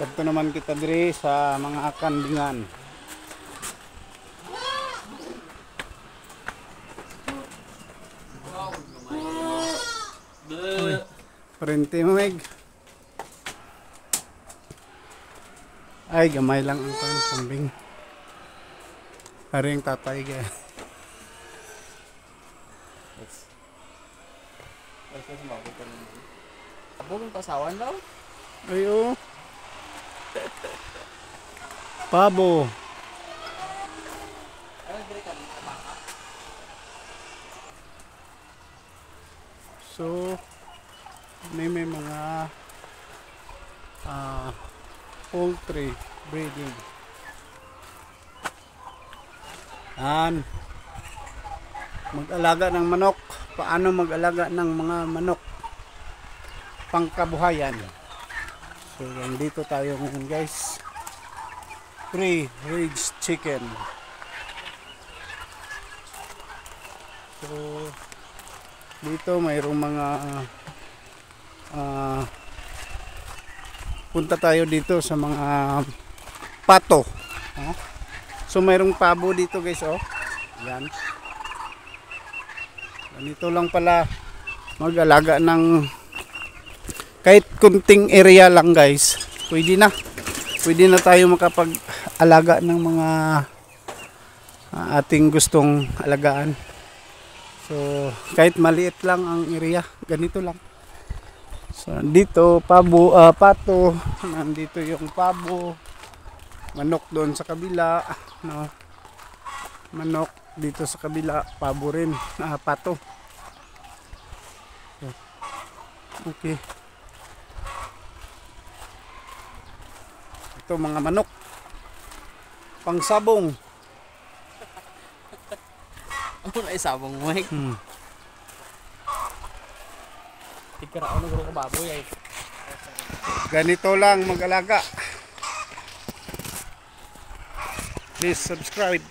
Dito naman kita diri sa mga kandingan. Parente mo meg. Ay gamay lang ang kambing. Haring tatay kaya. Abong pasawan daw. Ayo. Pabo. So may mga poultry breeding. Mag-alaga ng manok. Paano mag-alaga ng mga manok? Pangkabuhayan. So dito tayo ngayon guys. Pre-range chicken. So dito mayroong mga punta tayo dito sa mga pato. So mayroong pabo dito guys, oh. Yan. Ganito lang pala mag-alaga ng kahit kunting area lang guys. Pwede na tayo makapag-alaga ng mga ating gustong alagaan. So kahit maliit lang ang area, ganito lang. So dito pabo, pato, nandito yung pabo, manok doon sa kabila, no. Manok dito sa kabila, pabo rin, pato. So, okay. Ito mga manok. Pangsabong. Ano na isabong mo, Mike? Tikarao na guro ko baboy ay. Ganito lang mag-alaga. Please subscribe.